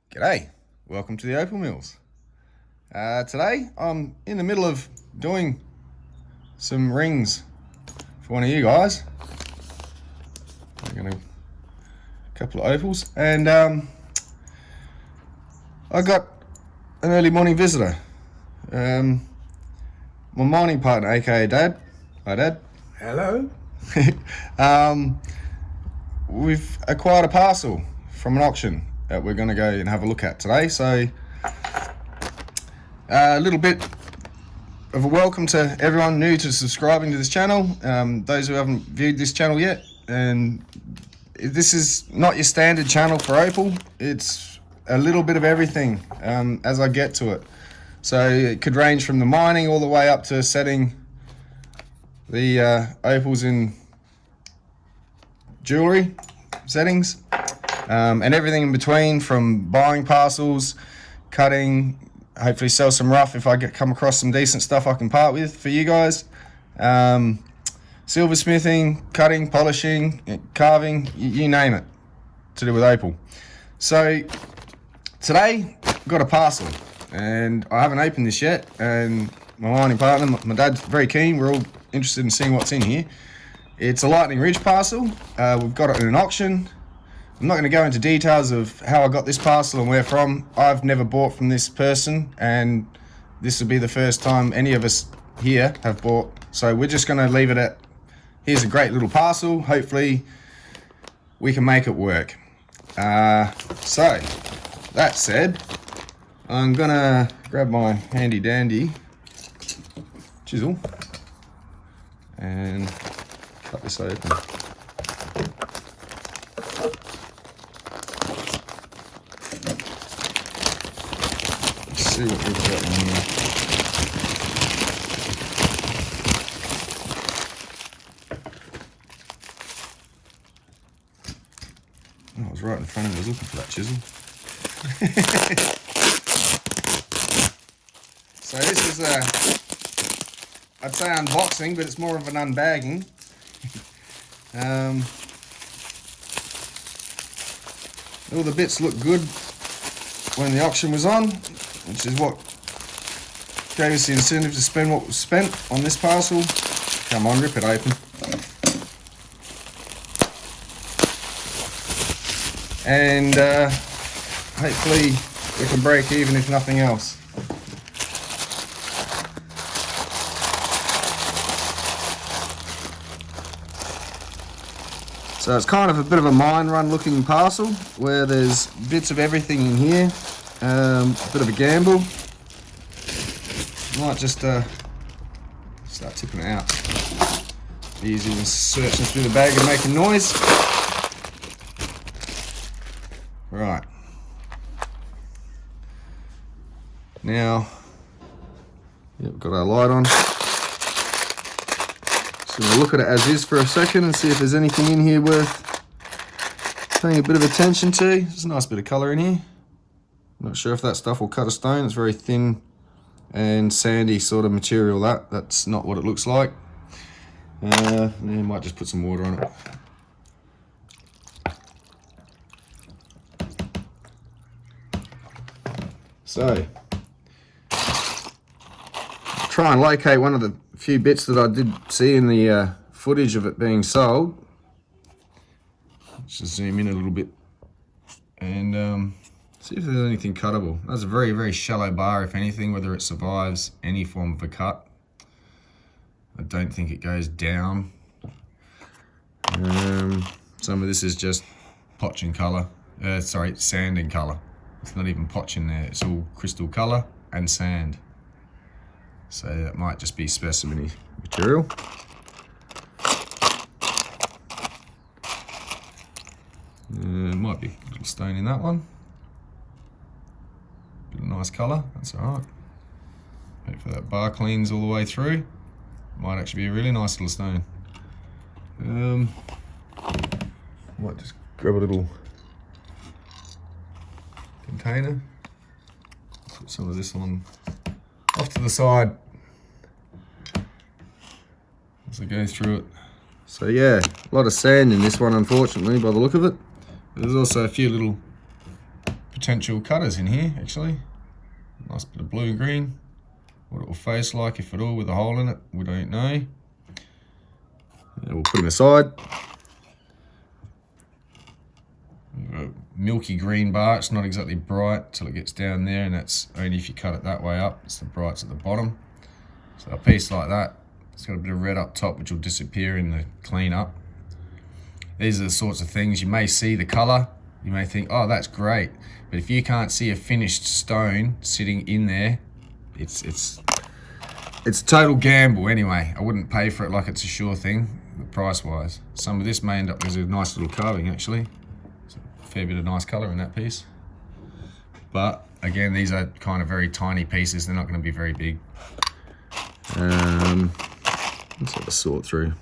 G'day, welcome to the Opal Mills. Today I'm in the middle of doing some rings for one of you guys. I'm gonna a couple of opals, and I got an early morning visitor. My mining partner, aka Dad. Hi Dad. Hello. We've acquired a parcel from an auction that we're going to go and have a look at today. So a little bit of a welcome to everyone new to subscribing to this channel, those who haven't viewed this channel yet. And this is not your standard channel for Opal. It's a little bit of everything as I get to it. So it could range from the mining all the way up to setting the opals in jewelry settings, and everything in between, from buying parcels, cutting, hopefully sell some rough if I come across some decent stuff I can part with for you guys, silversmithing, cutting, polishing, carving, you name it, to do with opal. So today I've got a parcel and I haven't opened this yet, and my mining partner, my dad's very keen. We're all interested in seeing what's in here. It's a Lightning Ridge parcel. We've got it in an auction. I'm not going to go into details of how I got this parcel and where from. I've never bought from this person, and this will be the first time any of us here have bought. So we're just going to leave it at, here's a great little parcel. Hopefully we can make it work. So that said, I'm going to grab my handy dandy chisel and cut this open. Let's see what we've got in here. Oh, I was right in front of me. I was looking for that chisel. So this is I'd say unboxing, but it's more of an unbagging. All the bits look good when the auction was on, which is what gave us the incentive to spend what was spent on this parcel. Come on, rip it open. And hopefully we can break even, if nothing else. So it's kind of a bit of a mine run looking parcel where there's bits of everything in here. A bit of a gamble. Might just start tipping it out. Be easy than searching through the bag and making noise. Right. Now, we've got our light on. So we'll look at it as is for a second and see if there's anything in here worth paying a bit of attention to. There's a nice bit of colour in here. Not sure if that stuff will cut a stone. It's very thin and sandy sort of material. That's not what it looks like. Might just put some water on it. So, try and locate one of the few bits that I did see in the footage of it being sold. Let's just zoom in a little bit and see if there's anything cuttable. That's a very, very shallow bar, if anything, whether it survives any form of a cut. I don't think it goes down. Some of this is just potch in colour. Sand in colour. It's not even potch in there. It's all crystal colour and sand. So that might just be specimen material. Might be a little stone in that one. Bit of nice colour, that's alright. Hopefully that bar cleans all the way through. Might actually be a really nice little stone. Might just grab a little container. Put some of this on off to the side as I go through it. So yeah, a lot of sand in this one, unfortunately, by the look of it. There's also a few little potential cutters in here actually. Nice bit of blue and green. What it will face like, if at all, with a hole in it, we don't know. And we'll put them aside. A milky green bar. It's not exactly bright till it gets down there, and that's only if you cut it that way up. It's the brights at the bottom. So a piece like that, it's got a bit of red up top which will disappear in the clean up. These are the sorts of things you may see the color, you may think, oh, that's great, but if you can't see a finished stone sitting in there, it's a total gamble anyway. I wouldn't pay for it like it's a sure thing, price wise. Some of this may end up as a nice little carving actually. Fair bit of nice colour in that piece, but again, these are kind of very tiny pieces. They're not going to be very big. Let's have a sort through.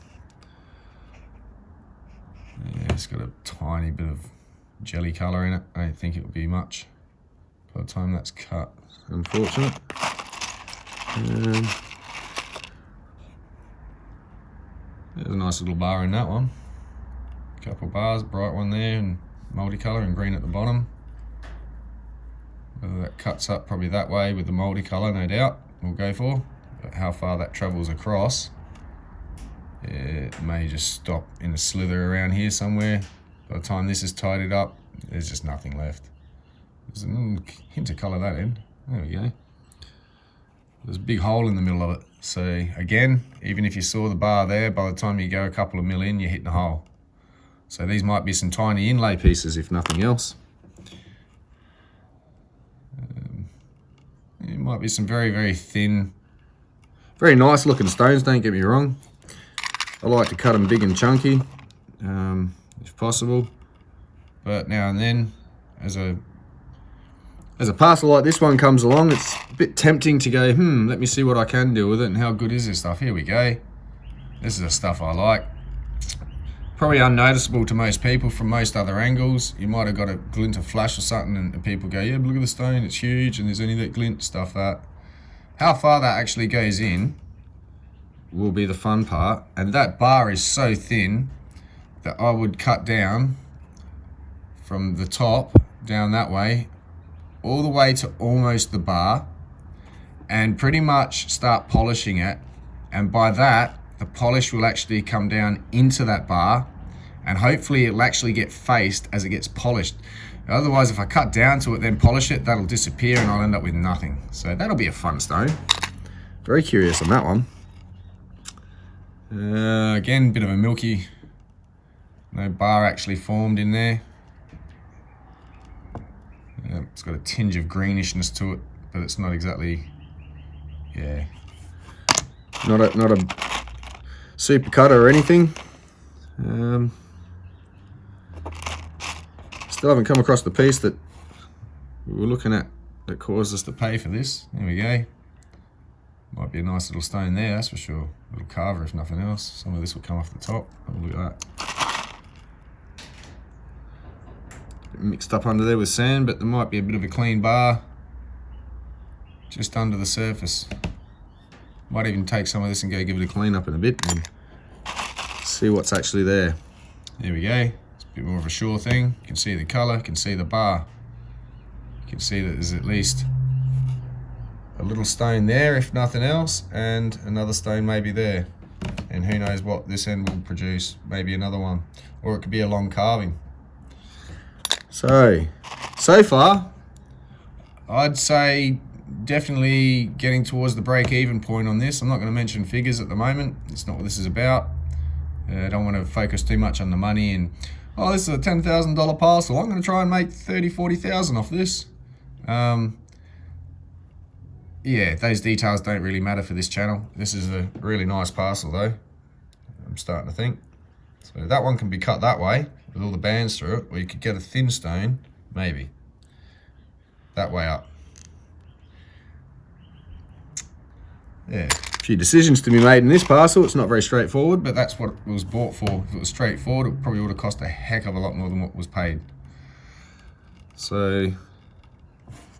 Yeah, it's got a tiny bit of jelly colour in it. I don't think it will be much by the time that's cut. Unfortunate. There's a nice little bar in that one. Couple bars, bright one there, and multicolour and green at the bottom. Whether that cuts up probably that way with the multicolour, no doubt, we'll go for. But how far that travels across, it may just stop in a slither around here somewhere. By the time this is tidied up, there's just nothing left. There's a little hint of colour that end. There we go. There's a big hole in the middle of it. So again, even if you saw the bar there, by the time you go a couple of mil in, you're hitting a hole. So these might be some tiny inlay pieces, if nothing else. It might be some very, very thin, very nice looking stones, don't get me wrong. I like to cut them big and chunky, if possible. But now and then, as a parcel like this one comes along, it's a bit tempting to go, let me see what I can do with it and how good is this stuff. Here we go. This is the stuff I like. Probably unnoticeable to most people from most other angles. You might have got a glint of flash or something and people go, yeah, but look at the stone, it's huge and there's only that glint, stuff that. How far that actually goes in will be the fun part. And that bar is so thin that I would cut down from the top down that way all the way to almost the bar and pretty much start polishing it. And by that, the polish will actually come down into that bar and hopefully it'll actually get faced as it gets polished. Otherwise, if I cut down to it, then polish it, that'll disappear and I'll end up with nothing. So that'll be a fun stone. Very curious on that one. Again, bit of a milky, no bar actually formed in there. It's got a tinge of greenishness to it, but it's not exactly, yeah, not a super cutter or anything. Still haven't come across the piece that we were looking at that caused us to pay for this. There we go. Might be a nice little stone there, that's for sure. A little carver if nothing else. Some of this will come off the top. Oh, look at that. Mixed up under there with sand, but there might be a bit of a clean bar just under the surface. Might even take some of this and go give it a clean up in a bit and see what's actually there. There we go. It's a bit more of a sure thing. You can see the colour, you can see the bar. You can see that there's at least a little stone there, if nothing else, and another stone maybe there. And who knows what this end will produce. Maybe another one. Or it could be a long carving. So far, I'd say definitely getting towards the break-even point on this. I'm not going to mention figures at the moment. It's not what this is about. I don't want to focus too much on the money and, oh, this is a $10,000 parcel. I'm going to try and make 30, 40,000 off this. Yeah, those details don't really matter for this channel. This is a really nice parcel though, I'm starting to think. So that one can be cut that way with all the bands through it, or you could get a thin stone, maybe, that way up. Yeah, a few decisions to be made in this parcel. It's not very straightforward, but that's what it was bought for. If it was straightforward, it probably would have cost a heck of a lot more than what was paid. So,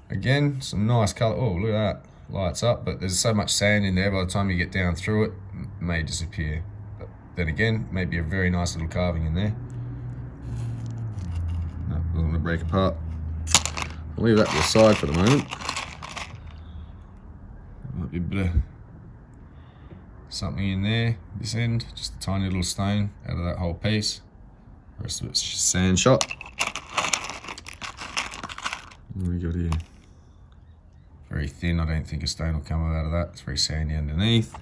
again, some nice colour. Oh, look at that. Lights up, but there's so much sand in there, by the time you get down through it, it may disappear. But then again, maybe a very nice little carving in there. No, doesn't want to break apart. I'll leave that to the side for the moment. Might be a bit of something in there, this end, just a tiny little stone out of that whole piece. The rest of it's just sand shot. What do we got here? Very thin, I don't think a stone will come out of that. It's very sandy underneath.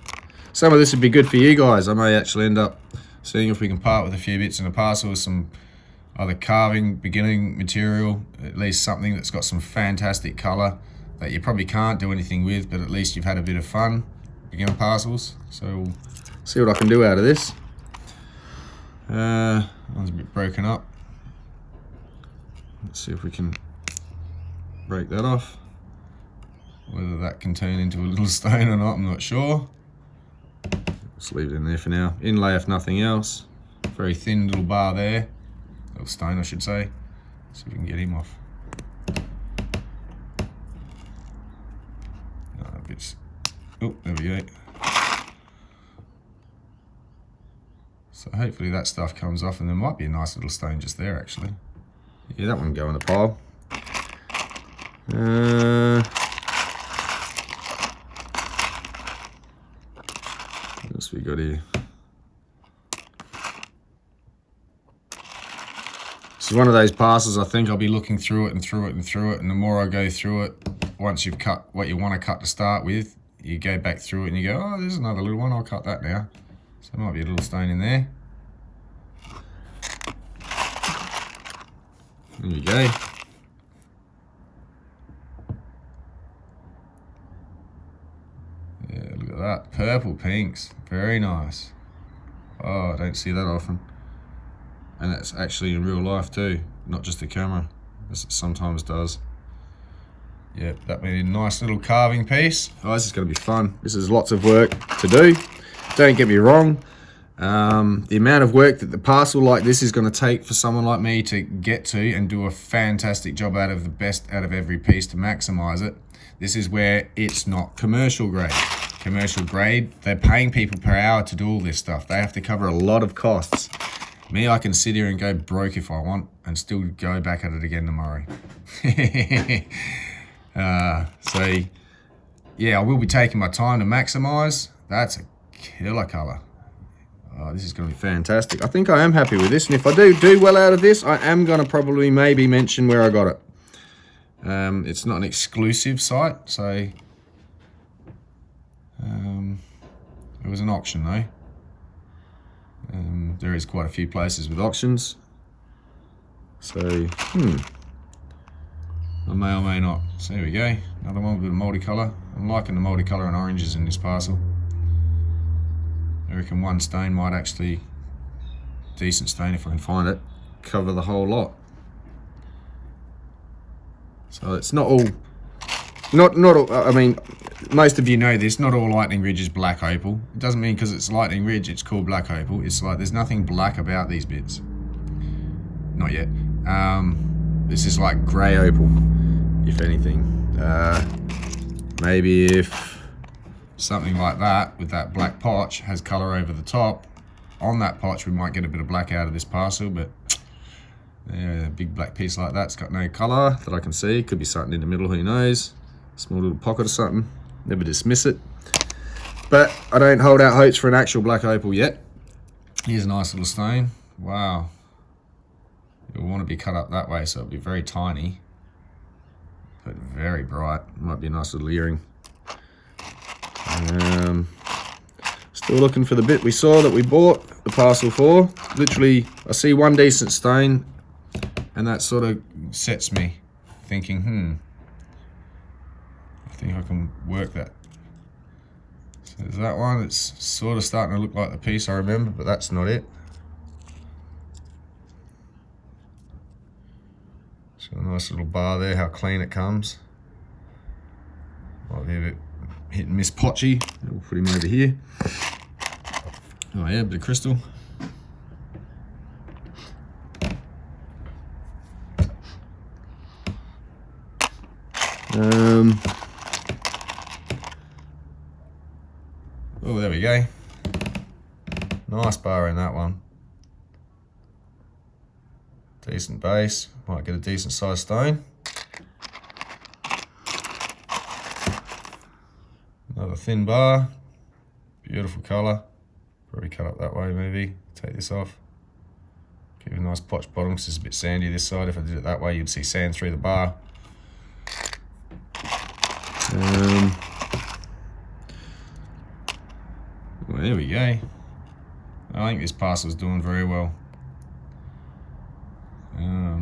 Some of this would be good for you guys. I may actually end up seeing if we can part with a few bits in a parcel with some either carving, beginning material, at least something that's got some fantastic colour that you probably can't do anything with, but at least you've had a bit of fun, beginner parcels. So we'll see what I can do out of this. One's a bit broken up. Let's see if we can break that off. Whether that can turn into a little stone or not, I'm not sure. Just leave it in there for now. Inlay if nothing else. Very thin little bar there. Little stone, I should say. See if we can get him off. Oh, there we go. So hopefully that stuff comes off, and there might be a nice little stone just there actually. Yeah, that one can go in the pile. What else we got here? This is one of those parcels I think I'll be looking through it and through it and through it, and the more I go through it, once you've cut what you want to cut to start with, you go back through it and you go, oh, there's another little one, I'll cut that now. So there might be a little stone in there. There you go. Yeah, look at that. Purple pinks. Very nice. Oh, I don't see that often. And that's actually in real life too, not just the camera, as it sometimes does. Yep, that made a nice little carving piece. Oh, this is going to be fun. This is lots of work to do. Don't get me wrong. The amount of work that the parcel like this is going to take for someone like me to get to and do a fantastic job out of the best out of every piece to maximize it. This is where it's not commercial grade. Commercial grade, they're paying people per hour to do all this stuff. They have to cover a lot of costs. Me, I can sit here and go broke if I want and still go back at it again tomorrow. So yeah, I will be taking my time to maximize. That's a killer color. Oh, this is going to be fantastic. I think I am happy with this, and if I do well out of this, I am going to probably maybe mention where I got it. It's not an exclusive site, so it was an auction though. There is quite a few places with auctions, so I may or may not. So there we go, another one with a multicolour. I'm liking the multicolour and oranges in this parcel. I reckon one stone might actually, decent stone if I can find it, cover the whole lot. So it's not all, not all, I mean, most of you know this, not all Lightning Ridge is black opal. It doesn't mean because it's Lightning Ridge it's called black opal. It's like there's nothing black about these bits. Not yet. This is like grey opal, if anything. Maybe if something like that with that black potch has colour over the top, on that potch we might get a bit of black out of this parcel, but yeah, a big black piece like that's got no colour that I can see. Could be something in the middle, who knows. Small little pocket or something. Never dismiss it. But I don't hold out hopes for an actual black opal yet. Here's a nice little stone. Wow. You'll want to be cut up that way, so it'll be very tiny, but very bright. Might be a nice little earring. Still looking for the bit we saw that we bought the parcel for. Literally, I see one decent stone, and that sort of sets me thinking, I think I can work that. So there's that one. It's sort of starting to look like the piece I remember, but that's not it. So a nice little bar there, how clean it comes. Might be a bit hit and miss potchy. We'll put him over here. Oh yeah, bit of crystal. Oh, there we go. Nice bar in that one. Decent base. Might get a decent sized stone. Another thin bar, beautiful colour. Probably cut up that way maybe, take this off. Give it a nice potch bottom because it's a bit sandy this side. If I did it that way, you'd see sand through the bar. Well, there we go. I think this parcel's doing very well. I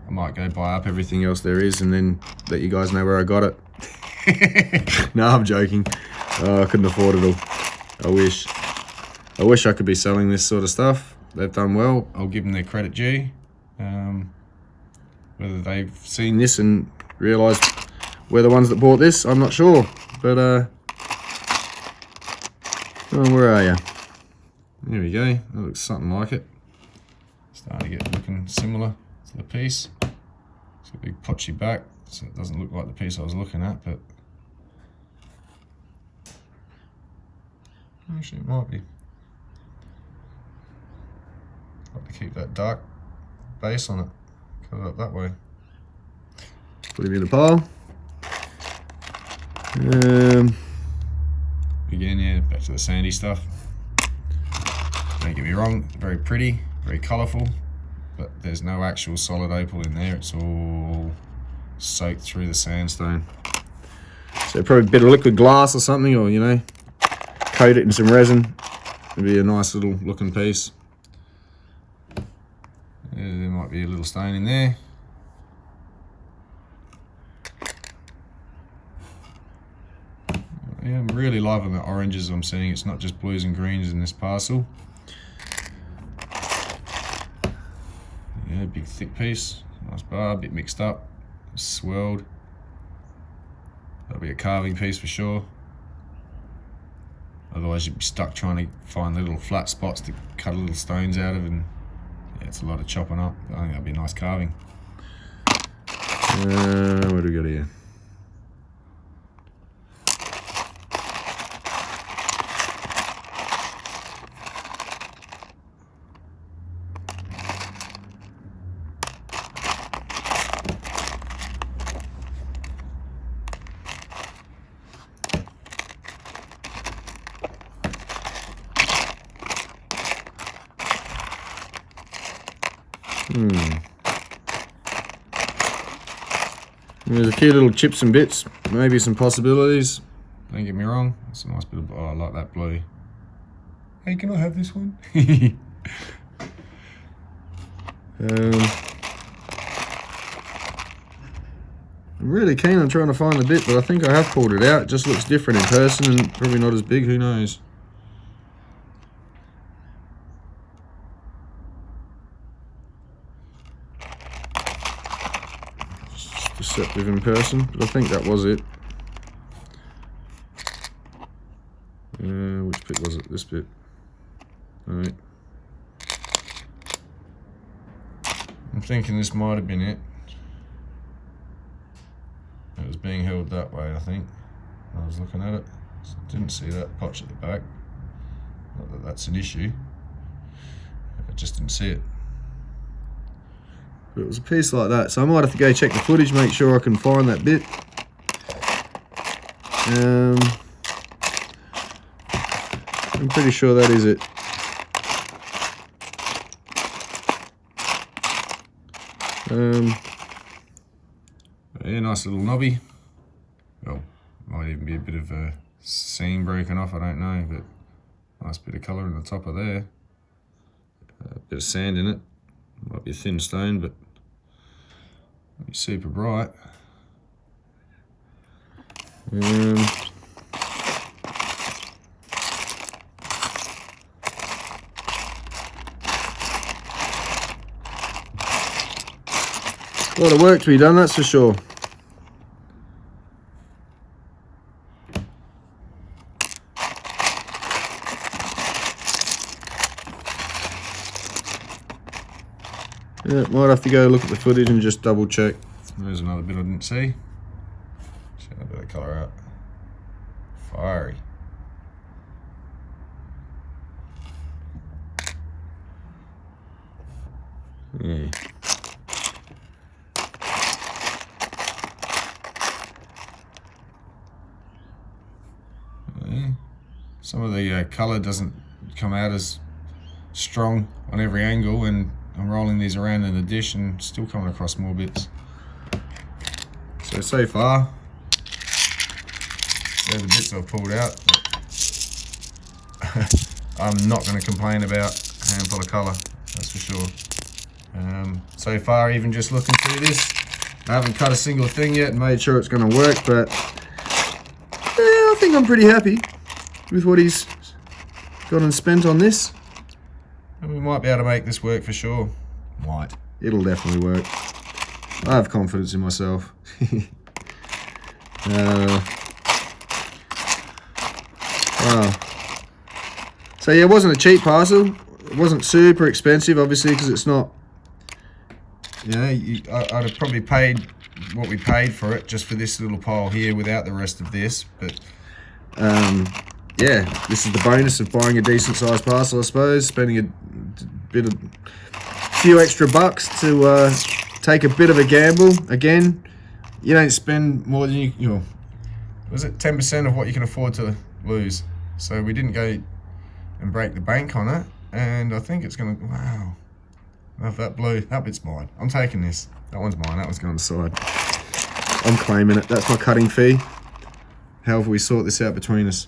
might go buy up everything else there is and then let you guys know where I got it. No, I'm joking. I couldn't afford it all. I wish I could be selling this sort of stuff. They've done well. I'll give them their credit due. Whether they've seen this and realised we're the ones that bought this, I'm not sure. But, oh, where are you? There we go. That looks something like it. Starting to get looking similar to the piece. It's got a big potchy back, so it doesn't look like the piece I was looking at, but actually it might be. Like to keep that dark base on it. Cut it up that way. Put him in a pile. Again, yeah, back to the sandy stuff. Don't get me wrong, very pretty, very colourful, but there's no actual solid opal in there. It's all soaked through the sandstone. So probably a bit of liquid glass or something, or you know, coat it in some resin. It'd be a nice little looking piece. Yeah, there might be a little stain in there. Yeah, I'm really loving the oranges I'm seeing. It's not just blues and greens in this parcel. Yeah, big thick piece, nice bar, a bit mixed up, swirled. That'll be a carving piece for sure. Otherwise you'd be stuck trying to find the little flat spots to cut little stones out of, and yeah, it's a lot of chopping up. I think that'd be a nice carving. What do we got here? There's a few little chips and bits, maybe some possibilities. Don't get me wrong, it's a nice bit of, oh, I like that blue. Hey, can I have this one? I'm really keen on trying to find the bit, but I think I have pulled it out. It just looks different in person and probably not as big, who knows. Deceptive in person, but I think that was it. Which bit was it? This bit. Alright. I'm thinking this might have been it. It was being held that way, I think. I was looking at it. So I didn't see that potch at the back. Not that that's an issue. I just didn't see it. But it was a piece like that, so I might have to go check the footage, make sure I can find that bit. I'm pretty sure that is it. Yeah, nice little knobby. Well, might even be a bit of a seam broken off, I don't know, but nice bit of colour in the top of there. A bit of sand in it. Might be a thin stone, but be super bright. A lot of work to be done, that's for sure. Yeah, might have to go look at the footage and just double check. There's another bit I didn't see. Check that bit of colour out. Fiery. Yeah. some of the colour doesn't come out as strong on every angle, and I'm rolling these around in the dish and still coming across more bits. So far, they're the bits I've pulled out. I'm not going to complain about a handful of colour, that's for sure. So far, even just looking through this, I haven't cut a single thing yet and made sure it's going to work, but I think I'm pretty happy with what he's got and spent on this. And we might be able to make this work for sure. Might. It'll definitely work. I have confidence in myself. Wow. So yeah, it wasn't a cheap parcel. It wasn't super expensive, obviously, because it's not. You know, I'd have probably paid what we paid for it just for this little pile here without the rest of this. But yeah, this is the bonus of buying a decent sized parcel, I suppose. Spending a few extra bucks to take a bit of a gamble. Again, you don't spend more than you know. Was it 10% of what you can afford to lose? So we didn't go and break the bank on it, and I think it's gonna. Wow. If that blue, that bit's mine. I'm taking this. That one's mine. That one's going on the side. I'm claiming it. That's my cutting fee. However we sort this out between us.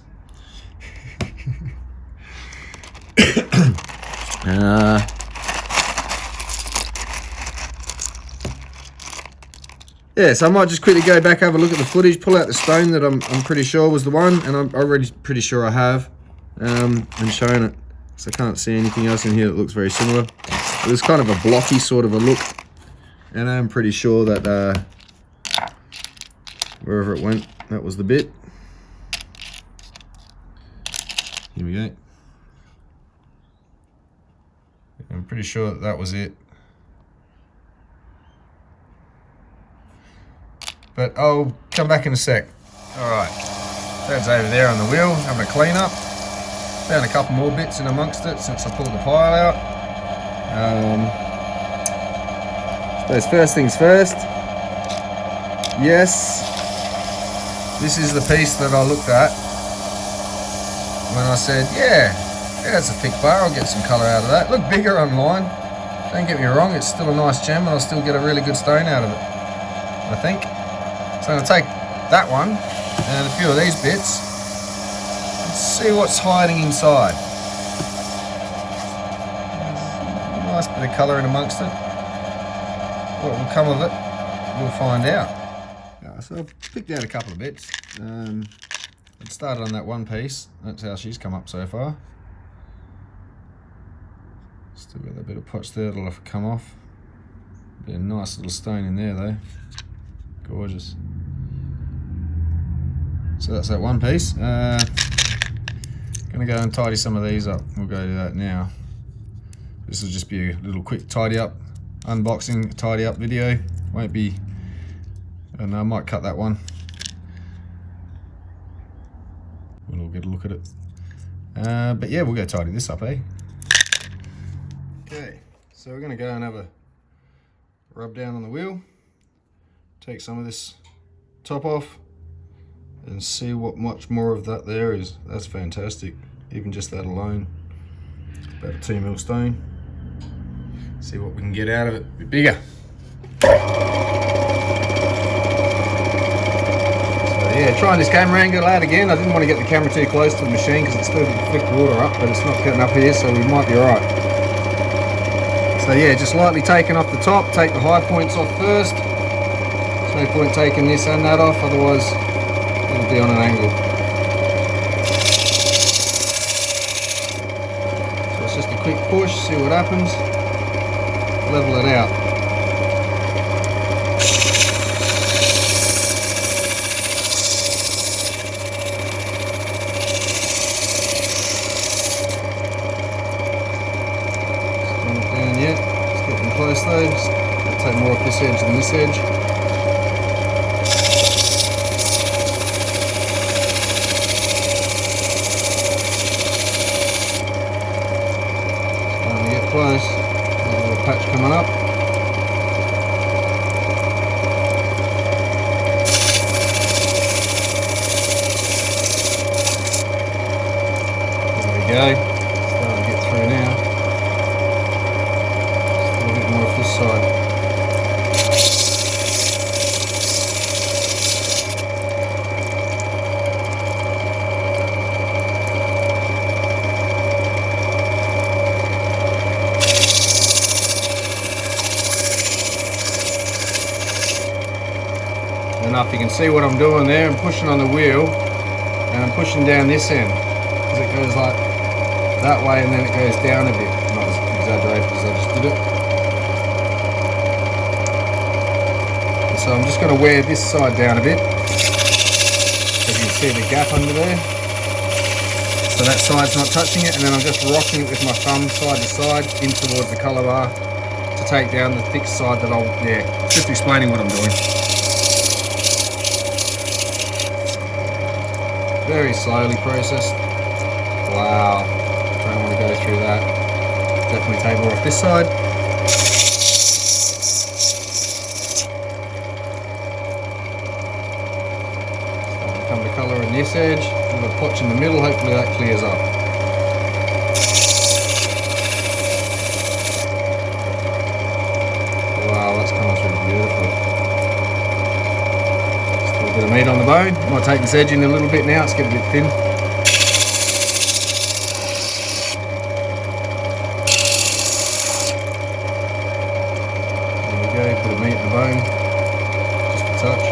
Yeah, so I might just quickly go back, have a look at the footage, pull out the stone that I'm pretty sure was the one, and I'm already pretty sure I have, and shown it. So I can't see anything else in here that looks very similar. It was kind of a blocky sort of a look, and I'm pretty sure that wherever it went, that was the bit. Here we go. I'm pretty sure that was it. But I'll come back in a sec. Alright, Dad's over there on the wheel, having a clean up. Found a couple more bits in amongst it since I pulled the pile out. So first things first. Yes, this is the piece that I looked at when I said, yeah, it's a thick bar, I'll get some colour out of that. Look bigger online, don't get me wrong, it's still a nice gem and I'll still get a really good stone out of it, I think. So I'm going to take that one and a few of these bits and see what's hiding inside. Nice bit of colour in amongst it. What will come of it, we'll find out. So I've picked out a couple of bits. I started on that one piece. That's how she's come up so far. Still got that bit of potch there that'll have to come off. Be a nice little stone in there though. Gorgeous. So that's that one piece. Gonna go and tidy some of these up. We'll go do that now. This will just be a little quick tidy up, unboxing, tidy up video. Won't be, and I might cut that one. We'll all get a look at it. But yeah, we'll go tidy this up, eh? Okay, so we're gonna go and have a rub down on the wheel, take some of this top off, and see what much more of that there is. That's fantastic, even just that alone. About a 2mm stone. See what we can get out of it, a bit bigger. So yeah, trying this camera angle out again. I didn't want to get the camera too close to the machine because it's still flick water up, but it's not getting up here, so we might be alright. So yeah, just lightly taking off the top, take the high points off first. There's no point taking this and that off, otherwise it'll be on an angle. So it's just a quick push, see what happens, level it out. Close though, I'll take more off this edge than this edge. Starting to get close, there's a little patch coming up. this side. Enough, you can see what I'm doing there. I'm pushing on the wheel and I'm pushing down this end because it goes like that way and then it goes down a bit. Not as exaggerated as I just did it. And so I'm just going to wear this side down a bit so you can see the gap under there. So that side's not touching it, and then I'm just rocking it with my thumb side to side in towards the colour bar to take down the thick side that just explaining what I'm doing. Very slowly processed. Wow, don't want to go through that. Definitely take more off this side. Starting to come to colour on this edge. A little potch in the middle, hopefully that clears up. Wow, that's coming through beautiful. A bit of meat on the bone. Might take this edge in a little bit now, it's getting a bit thin. There we go, bit of meat on the bone, just a touch.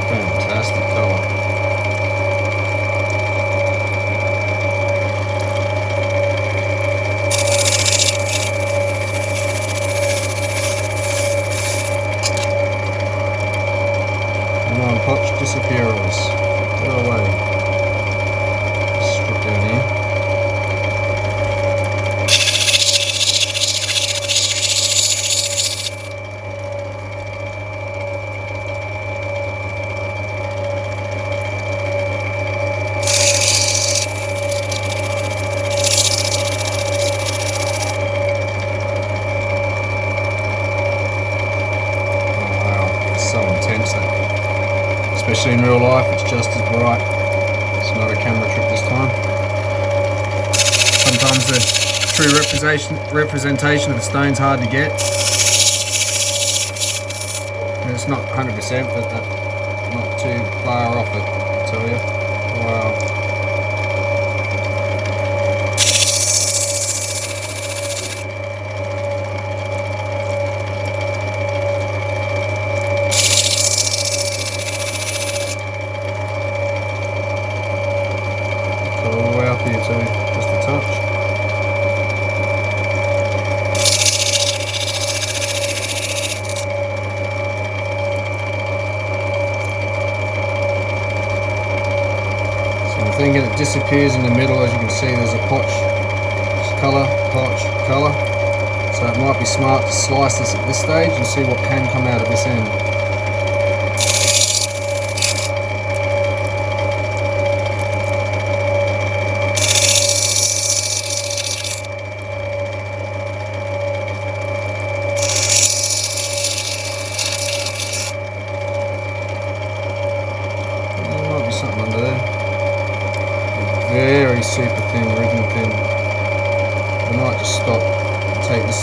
Fantastic colour. Come on, potch, disappear on us. Go away. Strip down here. Especially in real life, it's just as bright. It's not a camera trick this time. Sometimes the true representation of a stone's hard to get. And it's not 100%, but that's not too far off it, I tell you. Wow. All the way up here too, just a touch. So I'm thinking it disappears in the middle. As you can see, there's a potch, colour, potch, colour. So it might be smart to slice this at this stage and see what can come out of this end. Something under there. Very super thin, ribbon thin. I might just stop and take this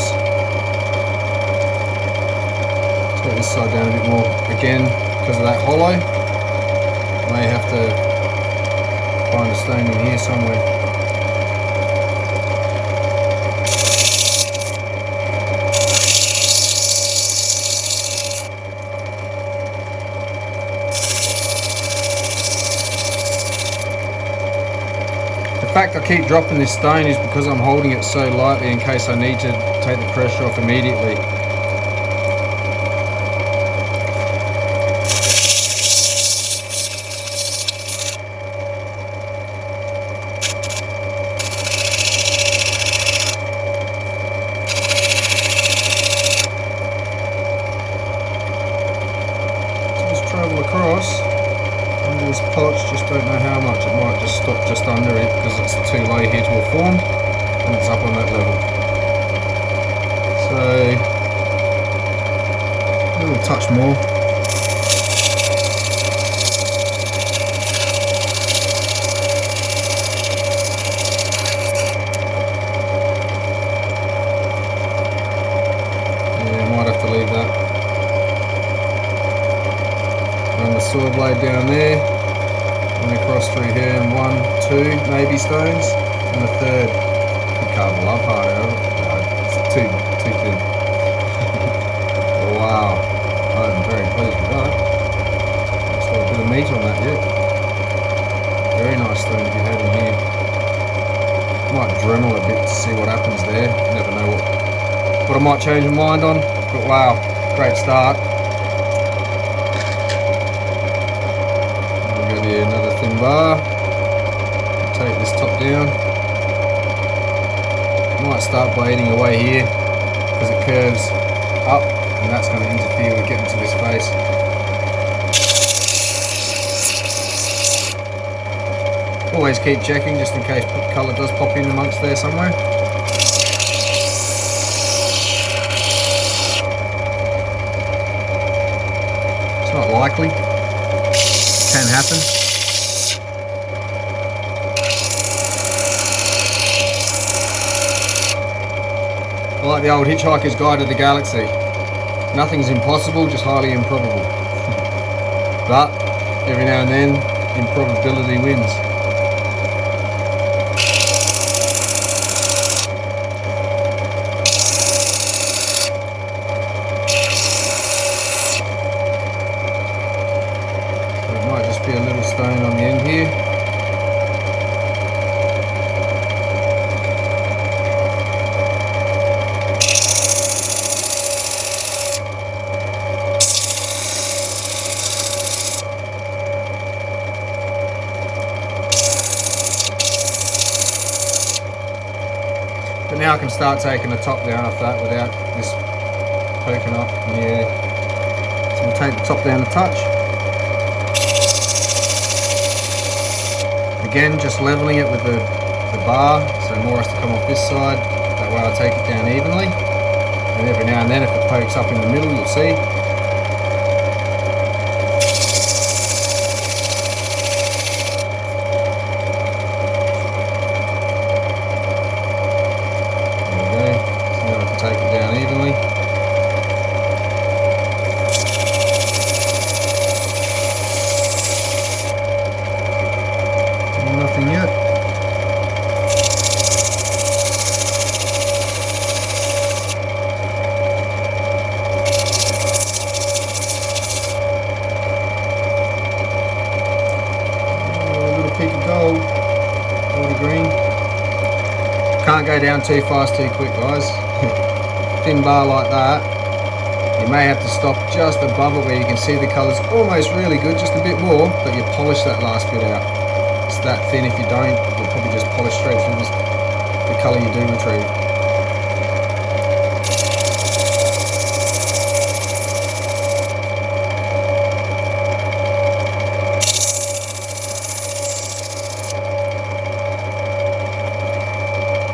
side down a bit more. Again, because of that hollow, I may have to find a stone in here somewhere. The fact I keep dropping this stone is because I'm holding it so lightly in case I need to take the pressure off immediately. So just travel across under this potch, just don't know how much. It might just stop just under it because it's too low here to have formed, and it's up on that level. So a little touch more. Leave that. Run the saw blade down there, and across through here, and 1, 2 maybe stones, and a third. Could carve a love heart out of it. No, it's too thin. Wow, I'm very pleased with that. Still a bit of meat on that yet. Very nice stone to be had in here. Might Dremel a bit to see what happens there. Never know what I might change my mind on. But wow, great start. We've got here another thin bar. Take this top down. Might start blading away here because it curves up, and that's going to interfere with getting to this face. Always keep checking just in case colour does pop in amongst there somewhere. Not likely. Can happen. I like the old Hitchhiker's Guide to the Galaxy. Nothing's impossible, just highly improbable. But every now and then, improbability wins. Be a little stone on the end here. But now I can start taking the top down off that without this poking up in the air. So we'll take the top down a touch. Again, just leveling it with the bar, so more has to come off this side. That way I'll take it down evenly. And every now and then, if it pokes up in the middle, you'll see. There we go. So now I can take it down evenly. Nothing yet. A little peak of gold, goldy green. Can't go down too fast too quick, guys. Thin bar like that, you may have to stop just above it where you can see the colours almost really good, just a bit more, but you polish that last bit out. It's that thin. If you don't, you'll probably just polish straight through the colour you do retrieve.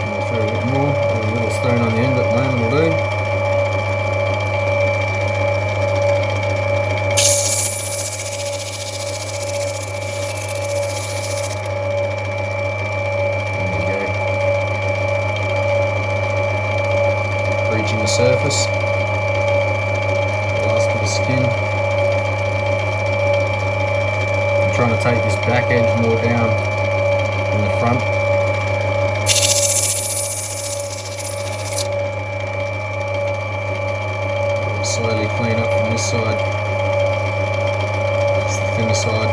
I'll throw a bit more. A little stone on the end at the moment will do. The surface, the last bit of skin. I'm trying to take this back edge more down in the front. Slowly clean up from this side. That's the thinner side.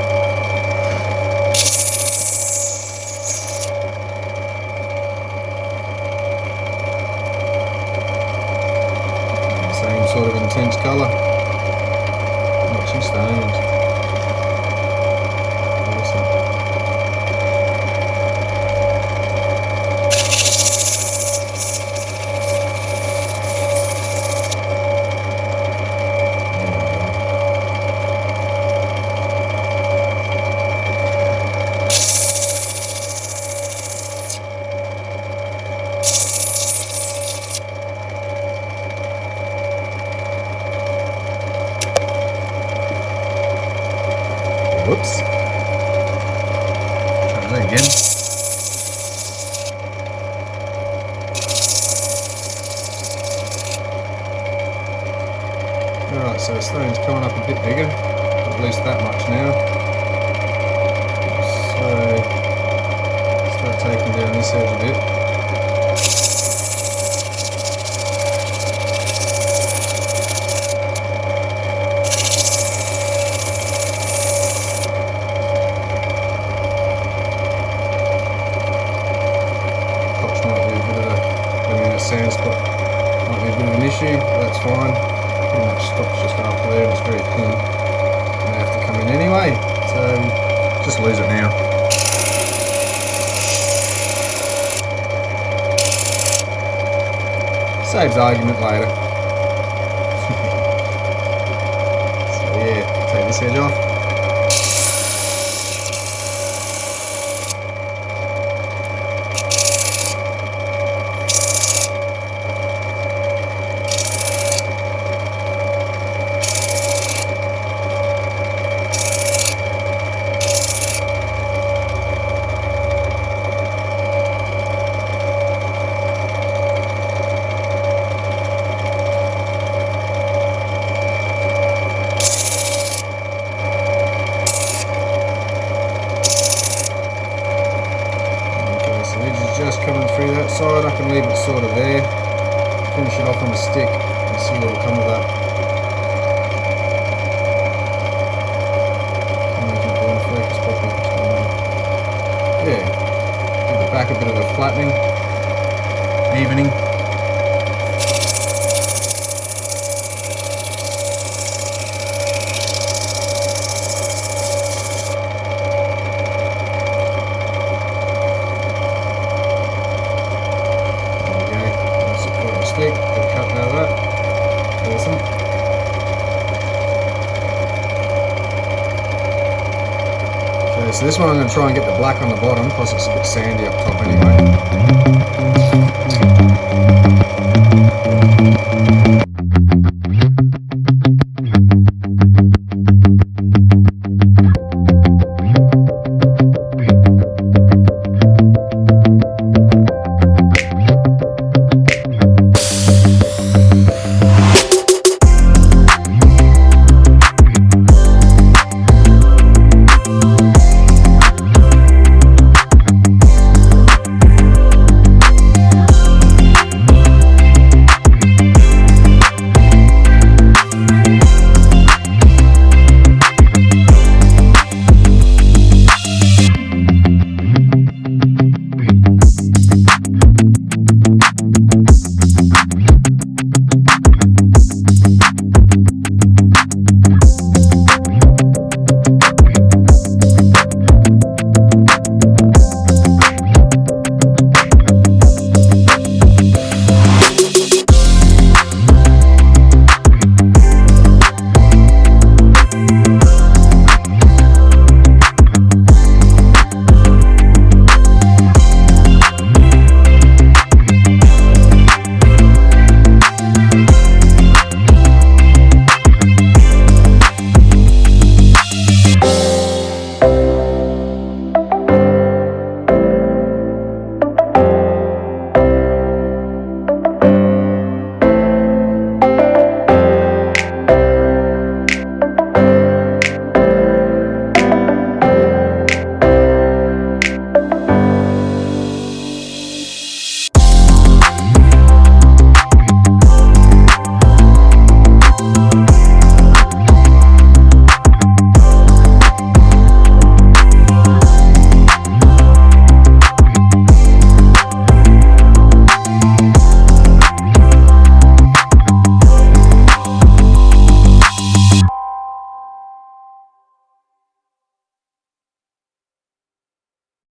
Sort of intense colour, not too stoned. Awesome. Whoops. Try that again. Alright, so the stone's coming up a bit bigger, at least that much now. So, start taking down this edge a bit. Crotch might be a bit of a sand spot, might be a bit of an issue, but that's fine. Pretty much stops just after there, it's very thin. They have to come in anyway, so just lose it now. Saves argument later. So yeah, take this edge off. Just coming through that side, I can leave it sort of there, finish it off on a stick and see what will come of that. Yeah, give the back a bit of a flattening, evening. Cut out of that. Awesome. Okay, so this one I'm going to try and get the black on the bottom, plus it's a bit sandy up top anyway.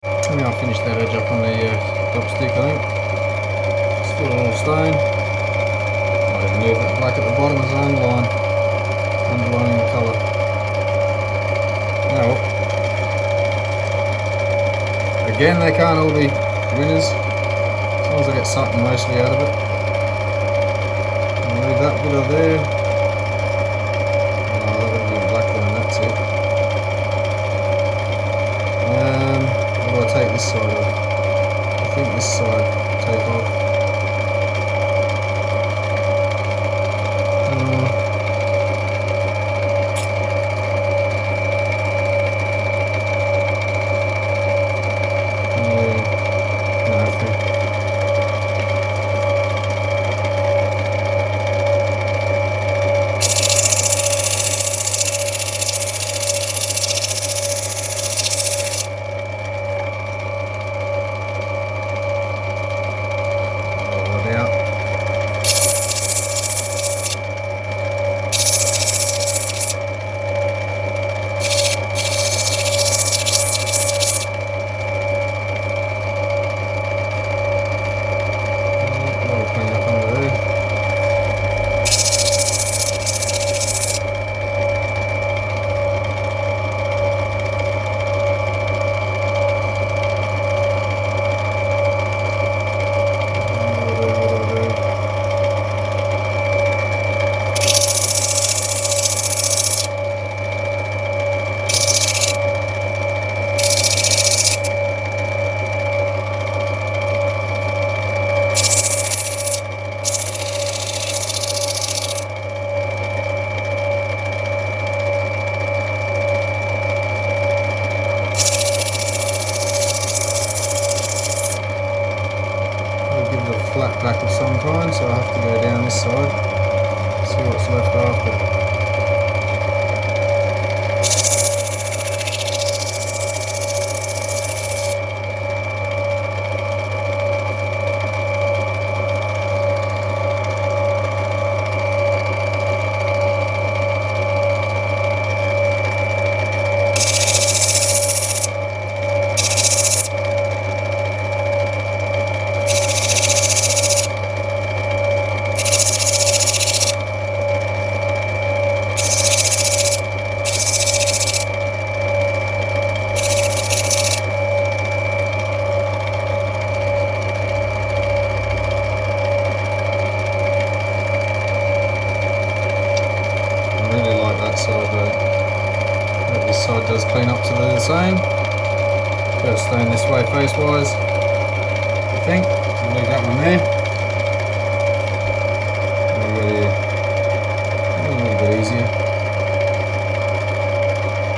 I think I'll finish that edge up on the top stick, I think. Still a little stone. Might even leave that black at the bottom as an underlining the colour. Oh well. Again, they can't all be winners, as long as I get something mostly out of it. I'll leave that bit of there. Oh, that would be black one, that's it. this side take off. Flat back of some kind, so I have to go down this side, see what's left after. This side does clean up to the same. Got it staying this way face wise, I think. So leave that one there. A little bit easier.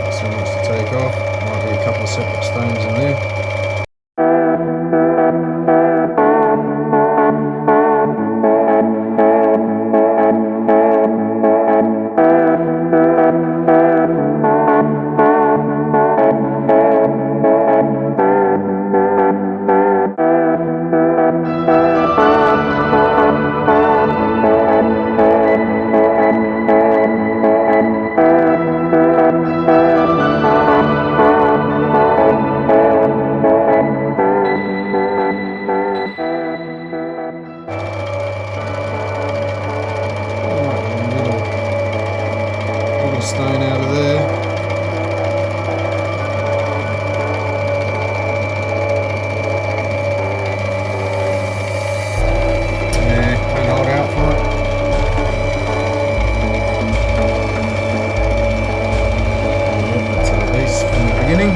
Not so much to take off. Might be a couple of separate stones in there. Stone out of there. Yeah, we hold out for it. That's our base from the beginning.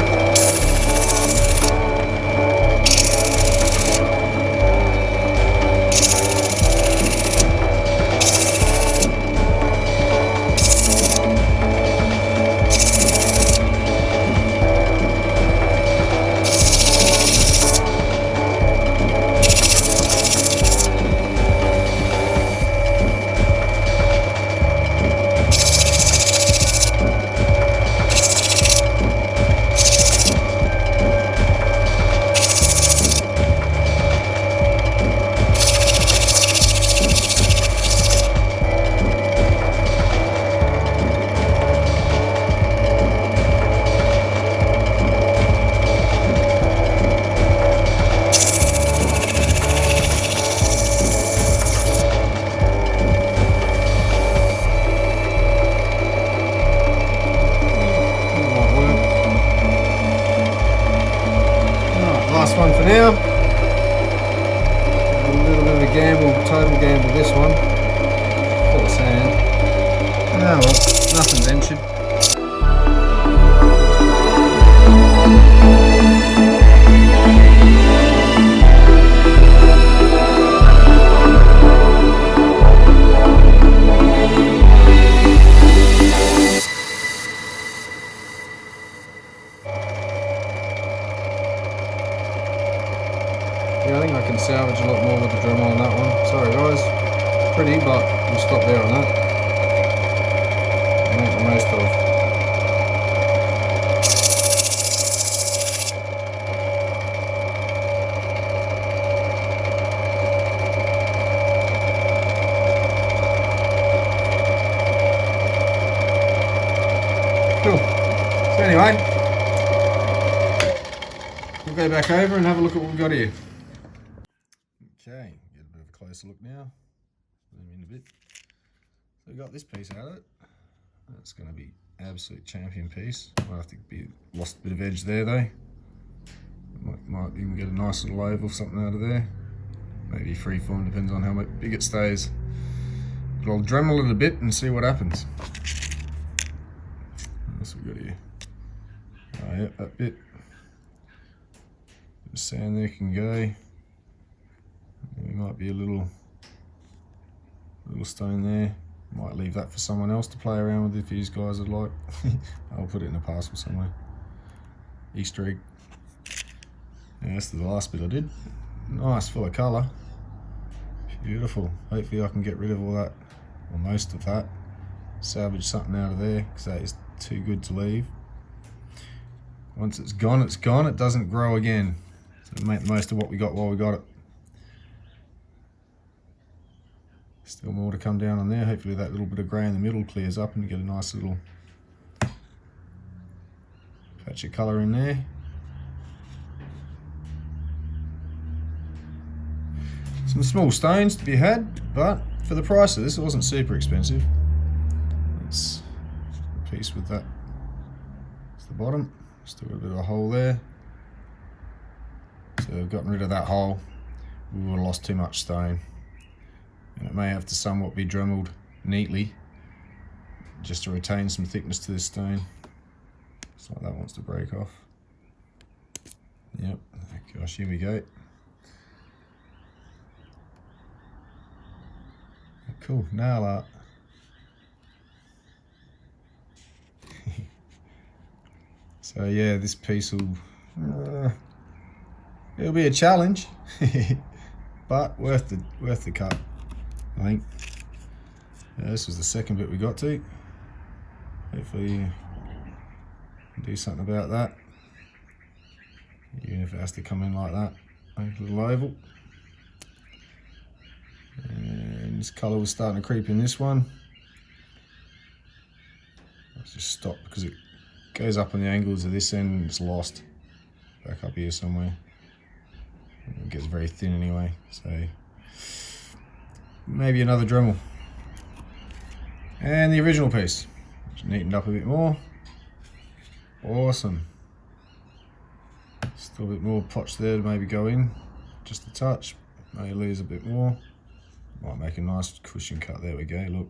Last one for now. A little bit of a gamble, total gamble this one. Full of sand. Oh well, nothing ventured. Yeah, I think I can salvage a lot more with the Dremel on that one. Sorry guys, pretty, but we'll stop there on that. Make the most of. Cool. So anyway, we'll go back over and have a look at what we've got here. Okay, get a bit of a closer look now. Zoom in a bit. So we got this piece out of it. That's going to be absolute champion piece. Might have to be lost a bit of edge there though. Might even get a nice little oval something out of there. Maybe freeform, depends on how big it stays. But I'll Dremel it a bit and see what happens. What else we got here? Oh yeah, that bit. Bit of sand there can go. There might be a little stone there. Might leave that for someone else to play around with if these guys would like. I'll put it in a parcel somewhere. Easter egg. Yeah, that's the last bit I did. Nice, full of colour. Beautiful. Hopefully I can get rid of all that, or most of that. Salvage something out of there, because that is too good to leave. Once it's gone, it's gone. It doesn't grow again. So make the most of what we got while we got it. Still more to come down on there. Hopefully that little bit of grey in the middle clears up and you get a nice little patch of colour in there. Some small stones to be had, but for the price of this, it wasn't super expensive. It's a piece with that. It's the bottom. Still got a bit of a hole there. So we've gotten rid of that hole. We would have lost too much stone. And it may have to somewhat be Dremeled neatly just to retain some thickness to this stone. It's like that wants to break off. Yep, gosh, here we go. Cool, nail art. So yeah, this piece will, it'll be a challenge, but worth the cut. I think. Yeah, this was the second bit we got to. Hopefully do something about that. Even if it has to come in like that. Make a little oval. And this colour was starting to creep in this one. Let's just stop because it goes up on the angles of this end and it's lost. Back up here somewhere. It gets very thin anyway, so maybe another Dremel. And the original piece, just neatened up a bit more. Awesome. Still a bit more potch there to maybe go in, just a touch. May lose a bit more. Might make a nice cushion cut. There we go. Look,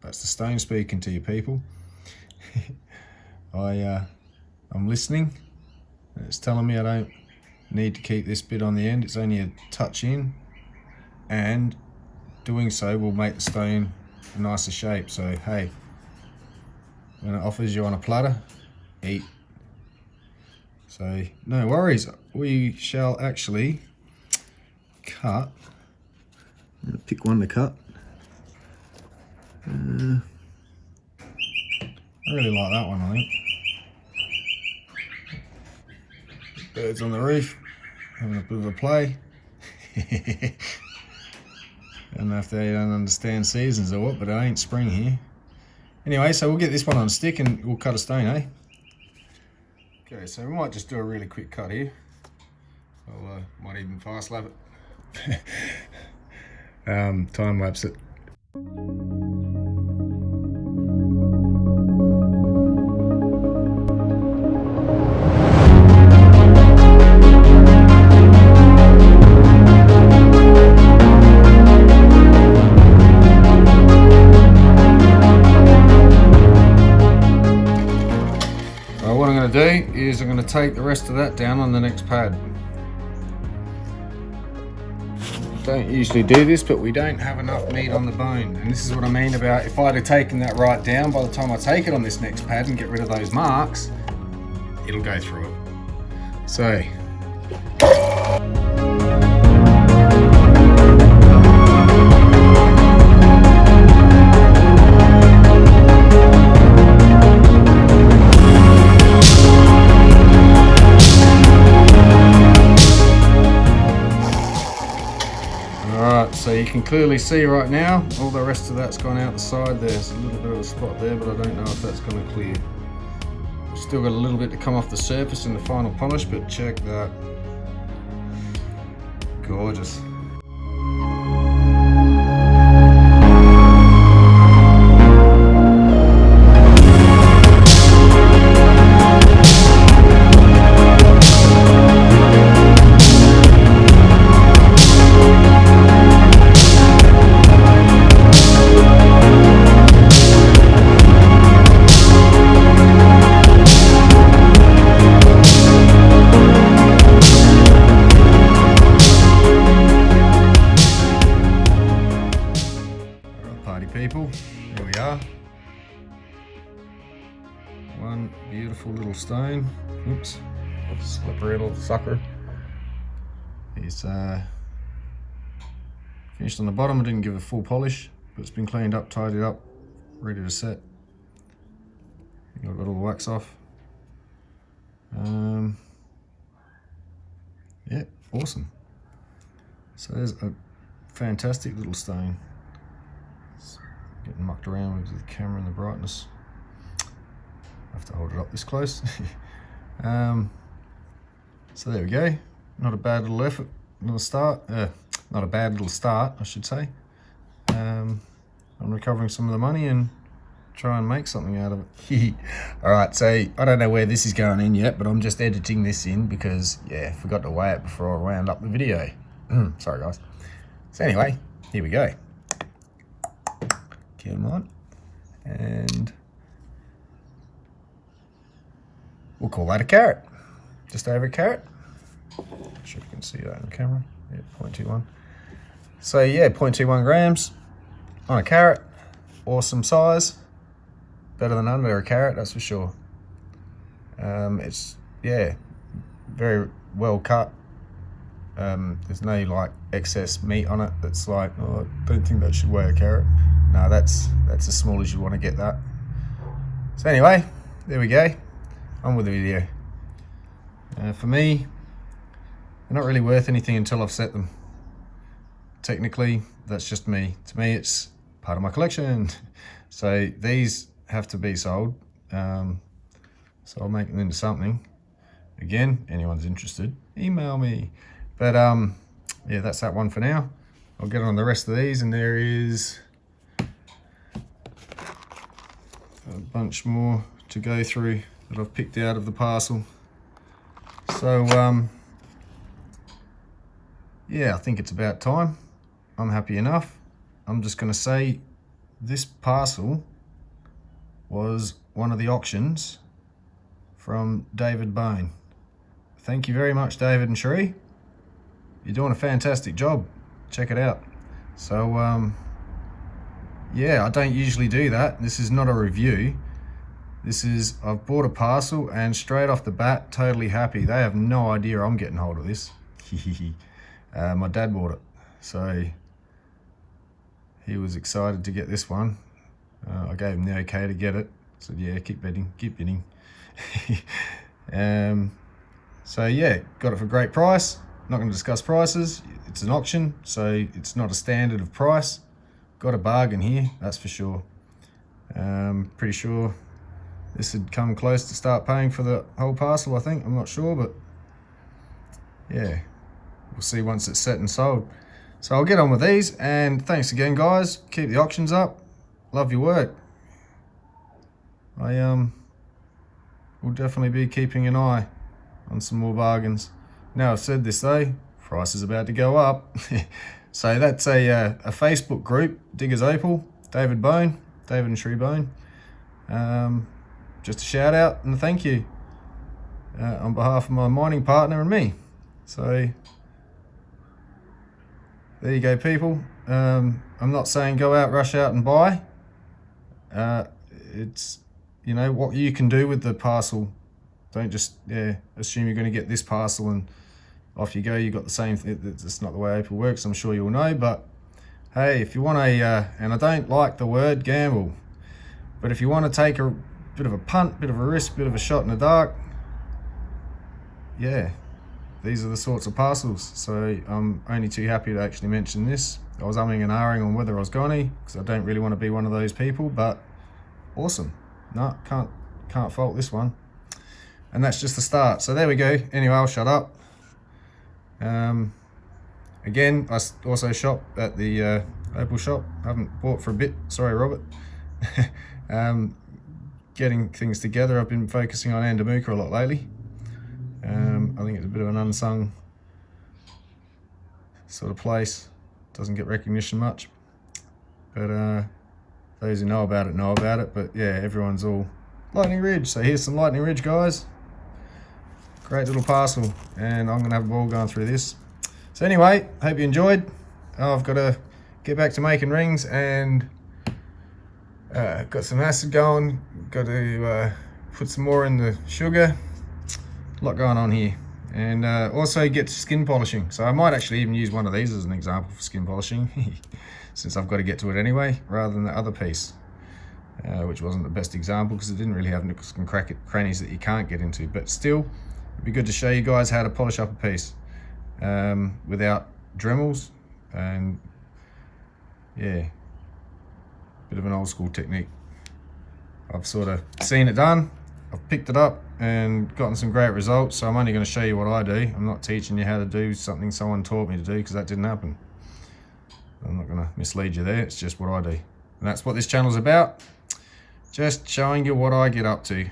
that's the stone speaking to you people. I'm listening. It's telling me I don't need to keep this bit on the end. It's only a touch in, and doing so will make the stone a nicer shape. So hey, when it offers you on a platter, eat. So no worries, we shall actually cut. I'm gonna pick one to cut. I really like that one, I think. Birds on the roof, having a bit of a play. I don't know if they don't understand seasons or what, but it ain't spring here. Anyway, so we'll get this one on a stick and we'll cut a stone, eh? Okay, so we might just do a really quick cut here. I might even fast lap it. Time lapse it. What I'm going to do is I'm going to take the rest of that down on the next pad. Don't usually do this, but we don't have enough meat on the bone, and this is what I mean about if I'd have taken that right down, by the time I take it on this next pad and get rid of those marks, it'll go through it. So can clearly see right now, all the rest of that's gone out the side. There's a little bit of a spot there, but I don't know if that's going to clear. Still got a little bit to come off the surface in the final polish, but check that. Gorgeous. People, here we are. One beautiful little stone. Oops, slippery little sucker. He's finished on the bottom. I didn't give a full polish, but it's been cleaned up, tidied up, ready to set. Got all the wax off. Yeah, awesome. So there's a fantastic little stone. Getting mucked around with the camera and the brightness. I have to hold it up this close. So there we go. Not a bad little effort, little start. Not a bad little start, I should say. I'm recovering some of the money and try and make something out of it. All right, so I don't know where this is going in yet, but I'm just editing this in because, yeah, forgot to weigh it before I wound up the video. Sorry, guys. So anyway, here we go. Come on, and we'll call that a carat. Just over a carat. Not sure if you can see that in the camera. Yeah, 0.21. So yeah, 0.21 grams on a carat. Awesome size. Better than under a carat, that's for sure. It's, yeah, very well cut. There's no like excess meat on it that's like, oh, I don't think that should weigh a carat. No, that's as small as you want to get that. So anyway, there we go. On with the video. For me, they're not really worth anything until I've set them. Technically, that's just me. To me, it's part of my collection. So these have to be sold. So I'll make them into something. Again, anyone's interested, email me. But yeah, that's that one for now. I'll get on the rest of these, and there is a bunch more to go through that I've picked out of the parcel. So yeah, I think it's about time. I'm happy enough. I'm just going to say this parcel was one of the auctions from David Bone. Thank you very much, David and Sheree. You're doing a fantastic job. Check it out. So yeah, I don't usually do that. This is not a review. This is, I've bought a parcel and straight off the bat, totally happy. They have no idea I'm getting hold of this. My dad bought it. So he was excited to get this one. I gave him the okay to get it. Said, yeah, keep bidding, keep bidding. So yeah, got it for a great price. Not going to discuss prices. It's an auction, so it's not a standard of price. Got a bargain here, that's for sure. Pretty sure this had come close to start paying for the whole parcel, I think. I'm not sure, but yeah, we'll see once it's set and sold. So I'll get on with these, and thanks again, guys. Keep the auctions up. Love your work. I will definitely be keeping an eye on some more bargains. Now I've said this though, price is about to go up. So that's a Facebook group, Diggers Opal, David Bone, David and Sheree Bone. Just a shout out and a thank you on behalf of my mining partner and me. So there you go, people. I'm not saying go out, rush out and buy. It's, you know, what you can do with the parcel. Don't just assume you're going to get this parcel and off you go. You got the same thing. That's not the way Opal works, I'm sure you'll know. But hey, if you want and I don't like the word gamble, but if you want to take a bit of a punt, bit of a risk, bit of a shot in the dark, yeah, these are the sorts of parcels. So I'm only too happy to actually mention this. I was umming and ahhing on whether I was gonna, because I don't really want to be one of those people, but awesome. No, can't fault this one. And that's just the start. So there we go. Anyway, I'll shut up. Again, I also shop at the Opal shop. I haven't bought for a bit. Sorry, Robert. Getting things together. I've been focusing on Andamuka a lot lately. I think it's a bit of an unsung sort of place. Doesn't get recognition much. But those who know about it. But yeah, everyone's all Lightning Ridge. So here's some Lightning Ridge, guys. Great little parcel. And I'm going to have a ball going through this. So anyway, hope you enjoyed. I've got to get back to making rings and got some acid going. Got to put some more in the sugar. A lot going on here. And also get to skin polishing. So I might actually even use one of these as an example for skin polishing, since I've got to get to it anyway, rather than the other piece, which wasn't the best example because it didn't really have nooks and crannies that you can't get into. But still, it'd be good to show you guys how to polish up a piece without Dremels. And yeah, bit of an old school technique. I've sort of seen it done, I've picked it up and gotten some great results, so I'm only going to show you what I do. I'm not teaching you how to do something someone taught me to do, because that didn't happen. I'm not going to mislead you there, it's just what I do. And that's what this channel's about, just showing you what I get up to.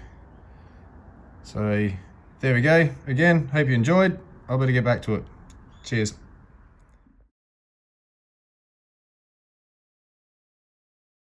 So there we go. Again, hope you enjoyed. I better get back to it. Cheers.